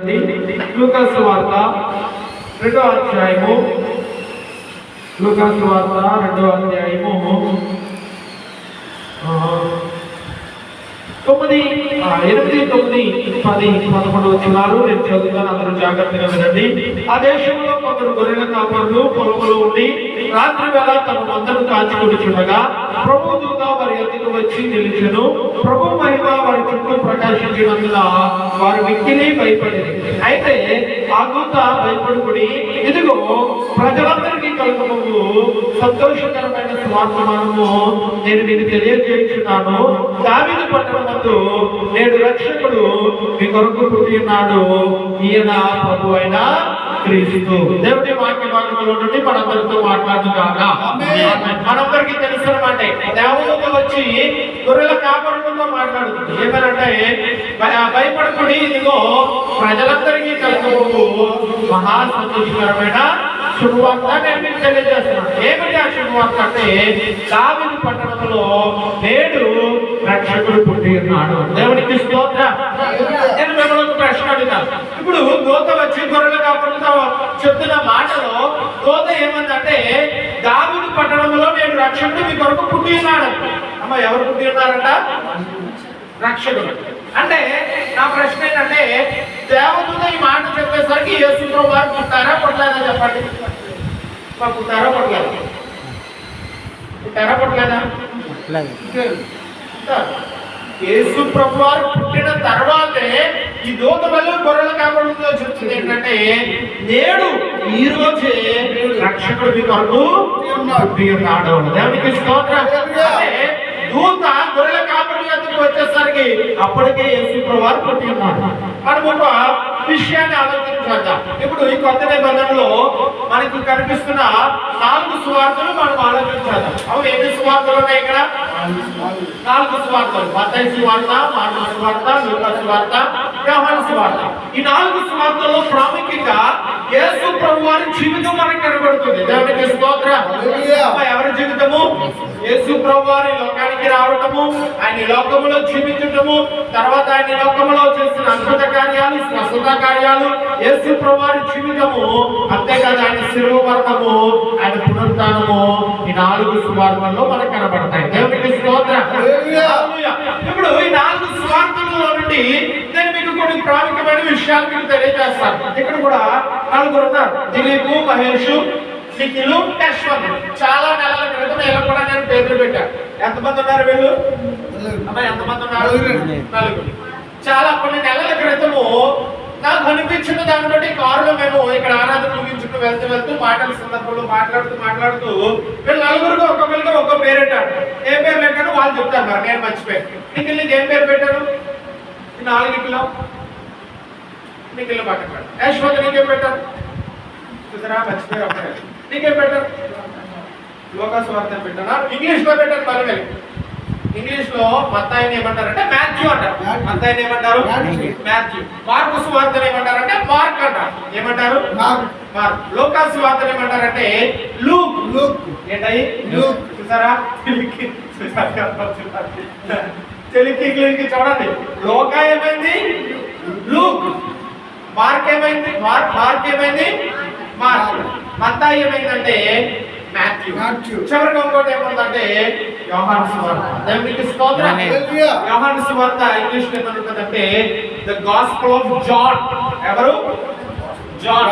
లూకాసు వార్త 2వ అధ్యాయము 9, 8, 9, 10, 11 వచనాలు నేను చదువుతాను. అందరూ జాగ్రత్తగా వినండి. ఆ దేశంలో కొందరు గొర్రెల కాపరులు పొలములో ఉండి రాత్రి వేళ తమ మందను కాచుకొనుచుండగా ప్రభు దూత వారి ఎదుట వచ్చి నిలిచెను. ప్రభు మహిమ వారి చుట్టూ ప్రకాశించినందున వారు మిక్కిలి భయపడేది. అయితే ఆ దూత భయపడుకుని, ఇదిగో ప్రజలందరికీ కలుగుము సంతోషకరమైన స్వార్థమానము నేను మీకు తెలియజేస్తున్నాను. దావీదు పట్టణమందు నేడు రక్షకుడు మీ కొరకు పుట్టి ఉన్నాడు. ఈయన ప్రభు అయిన క్రీస్తు. దేవుడి వాక్య భాగంలో నుండి మనందరితో మాట్లాడుతున్నారు. మనందరికీ తెలుసునమాట. దేవదూత వచ్చి గొర్రెల కాపరులతో మాట్లాడుతుంది. ఏమనంటే, భయపడుకుని, ఇదిగో ప్రజలందరికీ కలుగు మహా సంతోషకరమైన శుభవార్త నేను మీకు తెలియజేస్తున్నాను. ఏమిటి ఆ శుభవార్త అంటే, దావీదు పట్టణంలో నేడు రక్షకుడు పుట్టి ఉన్నాడు. దేవునికి స్తోత్రం. నేను మిమ్మల్ని ఒక ప్రశ్న అడుగుతాను. ఇప్పుడు దూత వచ్చి గొర్రెల కాపరులతో చెప్తున్న మాటలో దూత ఏమందంటే, దావీదు పట్టణంలో నేడు రక్షకుడు మీ కొరకు పుట్టి ఉన్నాడు. అమ్మ, ఎవరు పుట్టి ఉన్నారంట? రక్షకుడు. అంటే నా ప్రశ్న ఏంటంటే, దేవదూత ఈ మాట చెప్పేసరికి యేసు ప్రభు వారు పుట్టారా పుట్టలేదా చెప్పండి. పుట్టారా పుట్టలేదా? పుట్టారా పుట్టలేదా? యేసు ప్రభు వారు పుట్టిన తర్వాతే ఈ దూత వల్ల గొర్రెల కాపరులతో చెప్తుంది ఏంటంటే, నేడు ఈ రోజే రక్షకుడు మీ కొరకు పుట్టి ఉన్నాడు. దేవునికి స్తోత్రం. దూత గొర్రెల కాపరుల ఎదుటికి వచ్చేసరికి అప్పటికే యేసు ప్రభు వారు పుట్టి ఉన్నాడు. మనం ఒక విషయాన్ని ఆలోచించాం. ఇప్పుడు ఈ కొత్త నిబంధనలో మనకు కనిపిస్తున్న 4 సువార్తలు మనం ఆలోచించాలి. అవి ఎన్ని సువార్తలు ఉన్నాయి ఇక్కడ? 4 సువార్తలు. మత్తయి సువార్త, మార్కు సువార్త, లూకా సువార్త, యోహాను సువార్త. ఈ 4 సువార్తల్లో ప్రాముఖ్యంగా యేసు ప్రభు వారి జీవితం మనకు కనబడుతుంది. దేవునికి స్తోత్రం. ఎవరి జీవితము? యేసు ప్రభు వారి లోకానికి రావటము, ఆయన లోకములో జీవించటము, తర్వాత ఆయన లోకములో చేసిన అద్భుత కార్యాలు, స్వస్థత కార్యాలు, యేసు ప్రభు వారి జీవితము. అంతేకాదు ఆయన శిలువ మరణము, ఆయన పునరుత్థానము, ఈ 4 సువార్తల్లో మనకు కనబడతాయి. దేవునికి స్తోత్రం. ఇప్పుడు ఈ 4 సువార్తల్లో నుండి నేను మీకు కొన్ని ప్రాముఖ్యమైన విషయాలు మీకు తెలియజేస్తాను. ఇక్కడ కూడా 4 ఉన్నారు. దిలీపు, మహేష్, నిఖిలు, యశ్వంత్. చాలా నెలల క్రితం ఇలా కూడా నేను పేర్లు పెట్టాను. ఎంతమంది ఉన్నారు వీళ్ళు? అమ్మాయి ఎంతమంది ఉన్నారు? 4. చాలా కొన్ని నెలల క్రితము నాకు అనిపించిన దాన్ని బట్టి కారులో మేము ఇక్కడ ఆరాధన ముగించుకుని వెళ్తూ మాటల సందర్భంలో మాట్లాడుతూ వీళ్ళు 4గురికి ఒక్కొక్కరికి ఒక్కో పేరు పెట్టారు. ఏం పేరు పెట్టాను వాళ్ళు చెప్తారు. మరి నేను మర్చిపోయాను. నిఖిల్ నీకు ఏం పేరు పెట్టారు? 4కిలో నిఖిల్ పక్కన. యశ్వంత్ నీకేం పెట్టారు? చూసారా, మర్చిపోయారు. నీకేం పెట్టారు? లూకాసు వార్త పెట్టారా? ఇంగ్లీష్ లో పెట్టారు. పర్వాలేదు. ఇంగ్లీష్ లో మత్తాయిని ఏమంటారంటే మాథ్యూ అంటారు. మత్తాయిని ఏమంటారు? మాథ్యూ. మార్కు సువార్తను ఏమంటారంటే మార్క్ అంటారు. ఏమంటారు? మార్క్. లూకాసు వార్తను ఏమంటారంటే లూక్. ఏంటది? లూక్. చూసారా, తెలుగు చూడండి. లోకా ఏమైంది? లూక్. మార్క్ ఏమైంది? మార్క్ ఏమైంది? మార్క్. మత్తాయి ఏమైందంటే మాథ్యూ. చివరిగా ఇంకోటి ఏముందంటే యోహాను సువార్త. దేవునికి స్తోత్రం. యోహాను సువార్త ఇంగ్లీష్ లో ఏమంటుందంటే ద గాస్పెల్ ఆఫ్ జాన్. ఎవరు? జాన్.